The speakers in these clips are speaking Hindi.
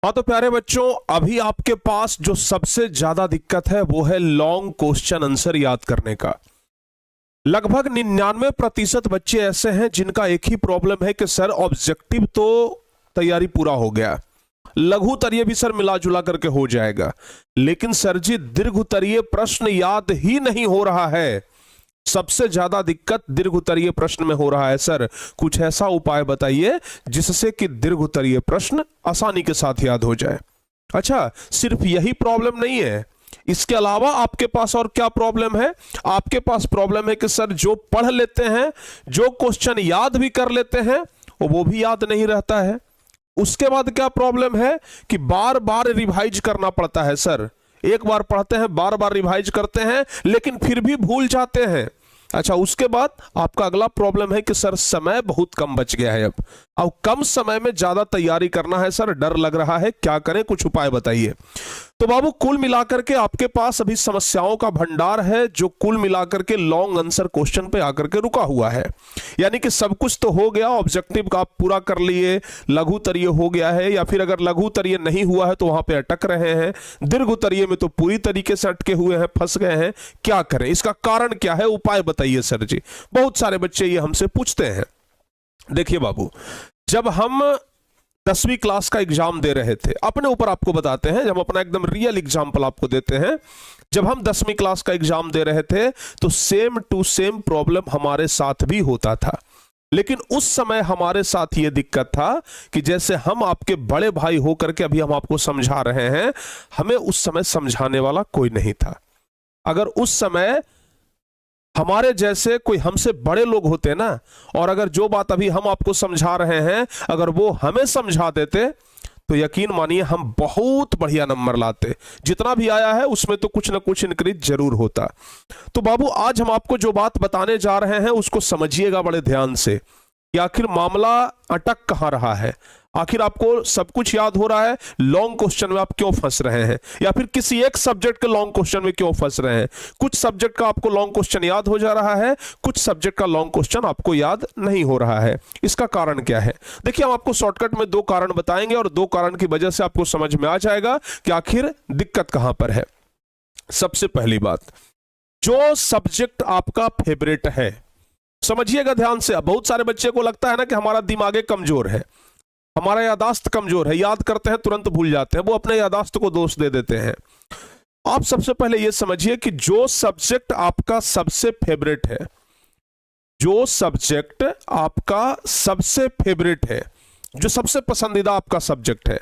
हाँ तो प्यारे बच्चों, अभी आपके पास जो सबसे ज्यादा दिक्कत है वो है लॉन्ग क्वेश्चन आंसर याद करने का। लगभग 99% बच्चे ऐसे हैं जिनका एक ही प्रॉब्लम है कि सर ऑब्जेक्टिव तो तैयारी पूरा हो गया, लघु उत्तरीय भी सर मिला जुला करके हो जाएगा, लेकिन सर जी दीर्घ उत्तरीय प्रश्न याद ही नहीं हो रहा है। सबसे ज्यादा दिक्कत दीर्घ उत्तरीय प्रश्न में हो रहा है। सर कुछ ऐसा उपाय बताइए जिससे कि दीर्घ उत्तरीय प्रश्न आसानी के साथ याद हो जाए। अच्छा, सिर्फ यही प्रॉब्लम नहीं है, इसके अलावा आपके पास और क्या प्रॉब्लम है? आपके पास प्रॉब्लम है कि सर जो पढ़ लेते हैं, जो क्वेश्चन याद भी कर लेते हैं, वो भी याद नहीं रहता है। उसके बाद क्या प्रॉब्लम है कि बार बार रिवाइज करना पड़ता है। सर एक बार पढ़ते हैं, बार बार रिवाइज करते हैं, लेकिन फिर भी भूल जाते हैं। अच्छा, उसके बाद आपका अगला प्रॉब्लम है कि सर समय बहुत कम बच गया है। अब कम समय में ज्यादा तैयारी करना है सर, डर लग रहा है, क्या करें? कुछ उपाय बताइए। तो बाबू कुल मिलाकर के आपके पास अभी समस्याओं का भंडार है जो कुल मिलाकर के लॉन्ग आंसर क्वेश्चन पे आकर के रुका हुआ है। यानी कि सब कुछ तो हो गया, ऑब्जेक्टिव का आप पूरा कर लिए, लघु उत्तरीय हो गया है, या फिर अगर लघु उत्तरीय नहीं हुआ है तो वहां पे अटक रहे हैं, दीर्घ उत्तरीय में तो पूरी तरीके से अटके हुए हैं, फंस गए हैं। क्या करें? इसका कारण क्या है? उपाय बताइए सर जी। बहुत सारे बच्चे ये हमसे पूछते हैं। देखिए बाबू, जब हम 10वीं क्लास का एग्जाम दे रहे थे, अपने ऊपर आपको बताते हैं, जब अपना एकदम रियल एग्जाम्पल आपको देते हैं, जब हम 10वीं क्लास का एग्जाम दे रहे थे तो सेम टू सेम प्रॉब्लम हमारे साथ भी होता था। लेकिन उस समय हमारे साथ ये दिक्कत था कि जैसे हम आपके बड़े भाई होकर के अभी हम आपको समझा रहे हैं, हमें उस समय समझाने वाला कोई नहीं था। अगर उस समय हमारे जैसे कोई हमसे बड़े लोग होते ना, और अगर जो बात अभी हम आपको समझा रहे हैं अगर वो हमें समझा देते तो यकीन मानिए हम बहुत बढ़िया नंबर लाते। जितना भी आया है उसमें तो कुछ ना कुछ इंक्रीज जरूर होता। तो बाबू आज हम आपको जो बात बताने जा रहे हैं उसको समझिएगा बड़े ध्यान से कि आखिर मामला अटक कहां रहा है। आखिर आपको सब कुछ याद हो रहा है, लॉन्ग क्वेश्चन में आप क्यों फंस रहे हैं, या फिर किसी एक सब्जेक्ट के लॉन्ग क्वेश्चन में क्यों फंस रहे हैं। कुछ सब्जेक्ट का आपको लॉन्ग क्वेश्चन याद हो जा रहा है, कुछ सब्जेक्ट का लॉन्ग क्वेश्चन आपको याद नहीं हो रहा है। इसका कारण क्या है? देखिए, हम आपको शॉर्टकट में 2 कारण बताएंगे और 2 कारण की वजह से आपको समझ में आ जाएगा कि आखिर दिक्कत कहां पर है। सबसे पहली बात, जो सब्जेक्ट आपका फेवरेट है, समझिएगा ध्यान से। अब बहुत सारे बच्चे को लगता है ना कि हमारा दिमाग कमजोर है, हमारा यादाश्त कमजोर है, याद करते हैं तुरंत भूल जाते हैं, वो अपने यादाश्त को दोष दे देते हैं। आप सबसे पहले यह समझिए कि जो सब्जेक्ट आपका सबसे फेवरेट है, जो सब्जेक्ट आपका सबसे फेवरेट है, जो सबसे पसंदीदा आपका सब्जेक्ट है,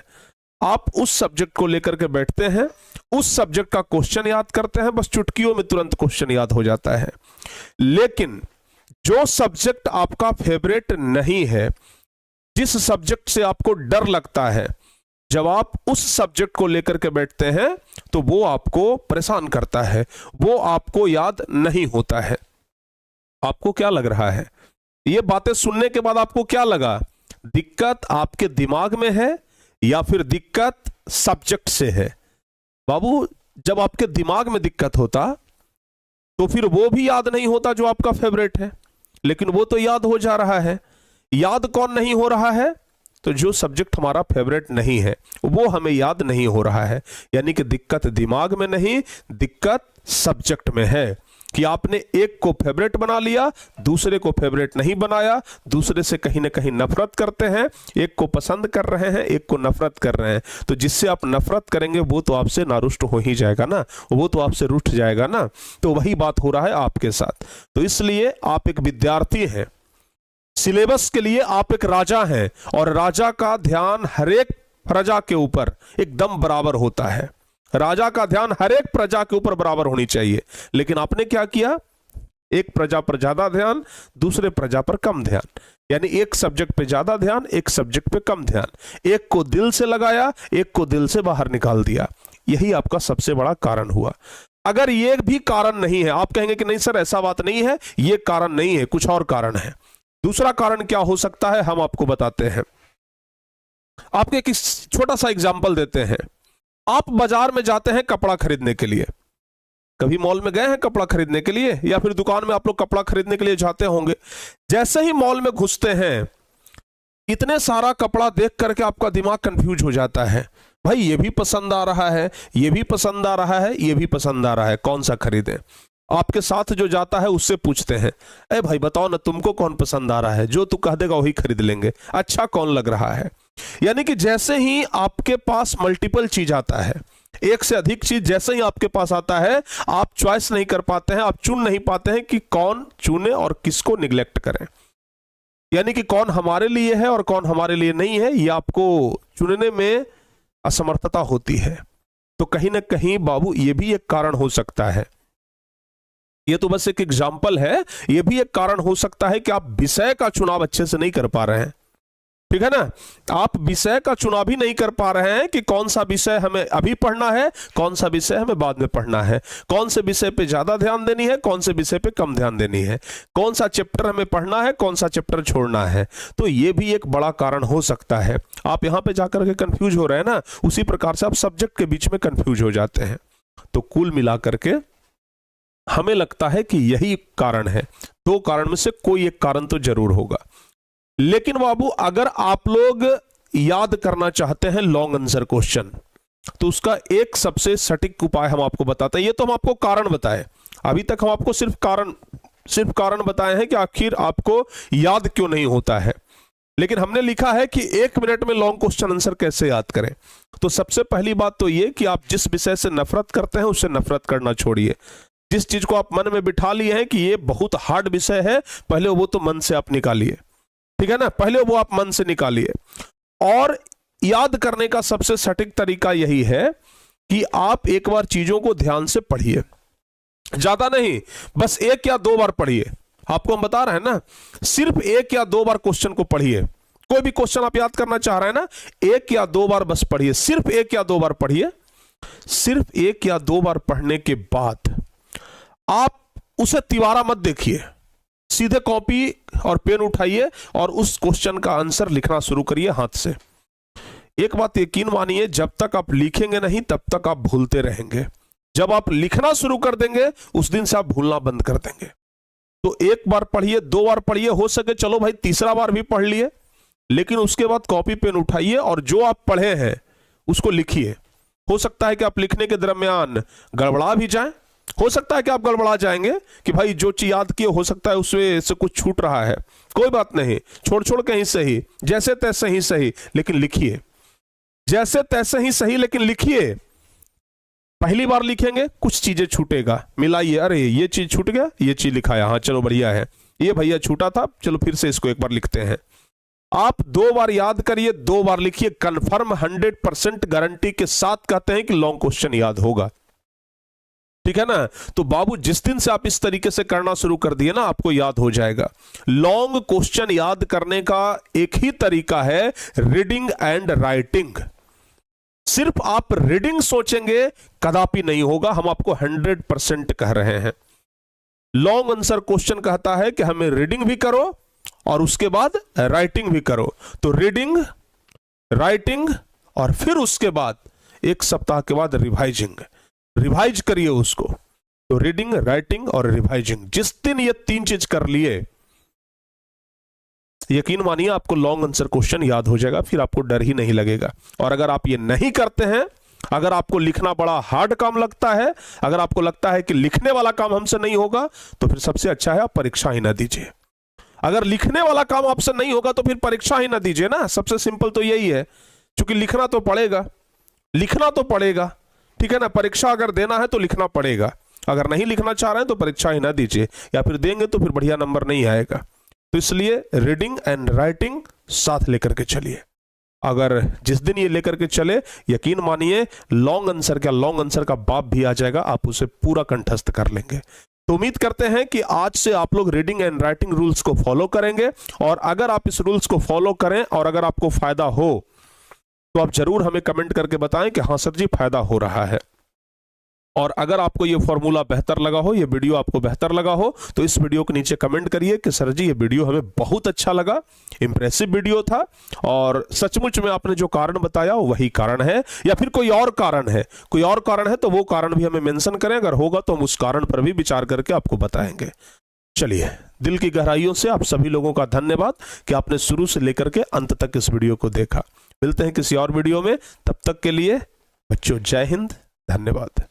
आप उस सब्जेक्ट को लेकर के बैठते हैं, उस सब्जेक्ट का क्वेश्चन याद करते हैं, बस चुटकियों में तुरंत क्वेश्चन याद हो जाता है। लेकिन जो सब्जेक्ट आपका फेवरेट नहीं है, जिस सब्जेक्ट से आपको डर लगता है, जब आप उस सब्जेक्ट को लेकर के बैठते हैं तो वो आपको परेशान करता है, वो आपको याद नहीं होता है। आपको क्या लग रहा है? ये बातें सुनने के बाद आपको क्या लगा? दिक्कत आपके दिमाग में है या फिर दिक्कत सब्जेक्ट से है? बाबू, जब आपके दिमाग में दिक्कत होता तो फिर वो भी याद नहीं होता जो आपका फेवरेट है, लेकिन वो तो याद हो जा रहा है। याद कौन नहीं हो रहा है? तो जो सब्जेक्ट हमारा फेवरेट नहीं है वो हमें याद नहीं हो रहा है। यानी कि दिक्कत दिमाग में नहीं, दिक्कत सब्जेक्ट में है कि आपने एक को फेवरेट बना लिया, दूसरे को फेवरेट नहीं बनाया, दूसरे से कहीं ना कहीं नफरत करते हैं, एक को पसंद कर रहे हैं, एक को नफरत कर रहे हैं। तो जिससे आप नफरत करेंगे वो तो आपसे नारुष्ट हो ही जाएगा ना, वो तो आपसे रूठ जाएगा ना। तो वही बात हो रहा है आपके साथ। तो इसलिए आप एक विद्यार्थी हैं, सिलेबस के लिए आप एक राजा हैं, और राजा का ध्यान हर एक प्रजा के ऊपर एकदम बराबर होता है। राजा का ध्यान हर एक प्रजा के ऊपर बराबर होनी चाहिए। लेकिन आपने क्या किया? एक प्रजा पर ज्यादा ध्यान, दूसरे प्रजा पर कम ध्यान, यानी एक सब्जेक्ट पे ज्यादा ध्यान, एक सब्जेक्ट पे कम ध्यान। एक को दिल से लगाया, एक को दिल से बाहर निकाल दिया। यही आपका सबसे बड़ा कारण हुआ। अगर ये भी कारण नहीं है, आप कहेंगे कि नहीं सर ऐसा बात नहीं है, ये कारण नहीं है, कुछ और कारण है। दूसरा कारण क्या हो सकता है, हम आपको बताते हैं। आपके एक छोटा सा एग्जाम्पल देते हैं। आप बाजार में जाते हैं कपड़ा खरीदने के लिए, कभी मॉल में गए हैं कपड़ा खरीदने के लिए, या फिर दुकान में आप लोग कपड़ा खरीदने के लिए जाते होंगे। जैसे ही मॉल में घुसते हैं इतने सारा कपड़ा देख करके आपका दिमाग कंफ्यूज हो जाता है, भाई ये भी पसंद आ रहा है, ये भी पसंद आ रहा है, ये भी पसंद आ रहा है, कौन सा खरीदें। आपके साथ जो जाता है उससे पूछते हैं, ए भाई बताओ ना तुमको कौन पसंद आ रहा है, जो तू कह देगा वही खरीद लेंगे, अच्छा कौन लग रहा है। यानी कि जैसे ही आपके पास मल्टीपल चीज आता है, एक से अधिक चीज जैसे ही आपके पास आता है, आप चॉइस नहीं कर पाते हैं, आप चुन नहीं पाते हैं कि कौन चुने और किसको निग्लेक्ट करें। यानी कि कौन हमारे लिए है और कौन हमारे लिए नहीं है, ये आपको चुनने में असमर्थता होती है। तो कहीं ना कहीं बाबू ये भी एक कारण हो सकता है, ये तो बस एक एग्जाम्पल है, ये भी एक कारण हो सकता है कि आप विषय का चुनाव अच्छे से नहीं कर पा रहे हैं, ठीक है ना। आप विषय का चुनाव ही नहीं कर पा रहे हैं कि कौन सा विषय हमें अभी पढ़ना है, कौन सा विषय हमें बाद में पढ़ना है, कौन से विषय पे ज्यादा ध्यान देनी है, कौन से विषय पे कम ध्यान देनी है, कौन सा चैप्टर हमें पढ़ना है, कौन सा चैप्टर छोड़ना है। तो ये भी एक बड़ा कारण हो सकता है। आप यहां पे जाकर के कंफ्यूज हो रहे हैं ना, उसी प्रकार से आप सब्जेक्ट के बीच में कंफ्यूज हो जाते हैं। तो कुल मिलाकर के हमें लगता है कि यही कारण है, दो कारण में से कोई एक कारण तो जरूर होगा। लेकिन बाबू अगर आप लोग याद करना चाहते हैं लॉन्ग आंसर क्वेश्चन, तो उसका एक सबसे सटीक उपाय हम आपको बताते हैं। ये तो हम आपको कारण बताए, अभी तक हम आपको सिर्फ कारण बताए हैं कि आखिर आपको याद क्यों नहीं होता है। लेकिन हमने लिखा है कि 1 मिनट में लॉन्ग क्वेश्चन आंसर कैसे याद करें। तो सबसे पहली बात तो ये कि आप जिस विषय से नफरत करते हैं उससे नफरत करना छोड़िए। जिस चीज को आप मन में बिठा लिए हैं कि ये बहुत हार्ड विषय है, पहले वो तो मन से आप निकालिए, ठीक है ना, पहले वो आप मन से निकालिए। और याद करने का सबसे सटीक तरीका यही है कि आप एक बार चीजों को ध्यान से पढ़िए, ज्यादा नहीं, बस 1 या 2 बार पढ़िए। आपको हम बता रहे हैं ना, सिर्फ 1 या 2 बार क्वेश्चन को पढ़िए। कोई भी क्वेश्चन आप याद करना चाह रहे हैं ना, 1 या 2 बार बस पढ़िए, सिर्फ 1 या 2 बार पढ़िए। सिर्फ 1 या 2 बार पढ़ने के बाद आप उसे तिवारा मत देखिए, सीधे कॉपी और पेन उठाइए और उस क्वेश्चन का आंसर लिखना शुरू करिए हाथ से। एक बात यकीन मानिए, जब तक आप लिखेंगे नहीं तब तक आप भूलते रहेंगे। जब आप लिखना शुरू कर देंगे उस दिन से आप भूलना बंद कर देंगे। तो 1 बार पढ़िए, 2 बार पढ़िए, हो सके चलो भाई तीसरा बार भी पढ़ लिए, लेकिन उसके बाद कॉपी पेन उठाइए और जो आप पढ़े हैं उसको लिखिए। हो सकता है कि आप लिखने के दरमियान गड़बड़ा भी जाएं, हो सकता है कि आप गड़बड़ा जाएंगे कि भाई जो चीज याद किए हो सकता है उसमें से कुछ छूट रहा है, कोई बात नहीं, छोड़ के ही सही, जैसे तैसे ही सही, लेकिन लिखिए। जैसे तैसे ही सही लेकिन लिखिए। पहली बार लिखेंगे कुछ चीजें छूटेगा, मिलाइए, अरे ये चीज छूट गया, ये चीज लिखाया, हाँ चलो बढ़िया है, ये भैया छूटा था, चलो फिर से इसको एक बार लिखते हैं। आप 2 बार याद करिए, 2 बार लिखिए, कंफर्म 100% गारंटी के साथ कहते हैं कि लॉन्ग क्वेश्चन याद होगा, ठीक है ना। तो बाबू जिस दिन से आप इस तरीके से करना शुरू कर दिए ना, आपको याद हो जाएगा। लॉन्ग क्वेश्चन याद करने का एक ही तरीका है, रीडिंग एंड राइटिंग। सिर्फ आप रीडिंग सोचेंगे कदापि नहीं होगा, हम आपको 100% कह रहे हैं। लॉन्ग आंसर क्वेश्चन कहता है कि हमें रीडिंग भी करो और उसके बाद राइटिंग भी करो। तो रीडिंग, राइटिंग और फिर उसके बाद 1 सप्ताह के बाद रिवाइज करिए उसको। तो रीडिंग, राइटिंग और रिवाइजिंग, जिस दिन ये 3 चीज कर लिए, यकीन मानिए आपको लॉन्ग आंसर क्वेश्चन याद हो जाएगा, फिर आपको डर ही नहीं लगेगा। और अगर आप ये नहीं करते हैं, अगर आपको लिखना बड़ा हार्ड काम लगता है, अगर आपको लगता है कि लिखने वाला काम हमसे नहीं होगा, तो फिर सबसे अच्छा है आप परीक्षा ही ना दीजिए। अगर लिखने वाला काम आपसे नहीं होगा तो फिर परीक्षा ही ना दीजिए ना, सबसे सिंपल तो यही है। क्योंकि लिखना तो पड़ेगा, ठीक है ना। परीक्षा अगर देना है तो लिखना पड़ेगा, अगर नहीं लिखना चाह रहे हैं तो परीक्षा ही ना दीजिए, या फिर देंगे तो फिर बढ़िया नंबर नहीं आएगा। तो इसलिए रीडिंग एंड राइटिंग साथ लेकर के चलिए। अगर जिस दिन ये लेकर के चले, यकीन मानिए लॉन्ग आंसर का बाप भी आ जाएगा, आप उसे पूरा कंठस्थ कर लेंगे। तो उम्मीद करते हैं कि आज से आप लोग रीडिंग एंड राइटिंग रूल्स को फॉलो करेंगे, और अगर आप इस रूल्स को फॉलो करें और अगर आपको फायदा हो तो आप जरूर हमें कमेंट करके बताएं कि हाँ सर जी फायदा हो रहा है। और अगर आपको ये फॉर्मूला बेहतर लगा हो, ये वीडियो आपको बेहतर लगा हो, तो इस वीडियो के नीचे कमेंट करिए कि सर जी ये वीडियो हमें बहुत अच्छा लगा, इंप्रेसिव वीडियो था, और सचमुच में आपने जो कारण बताया वही कारण है, या फिर कोई और कारण है तो वो कारण भी हमें मेंशन करें, अगर होगा तो हम उस कारण पर भी विचार करके आपको बताएंगे। चलिए दिल की गहराइयों से आप सभी लोगों का धन्यवाद कि आपने शुरू से लेकर के अंत तक इस वीडियो को देखा। मिलते हैं किसी और वीडियो में, तब तक के लिए बच्चों जय हिंद, धन्यवाद।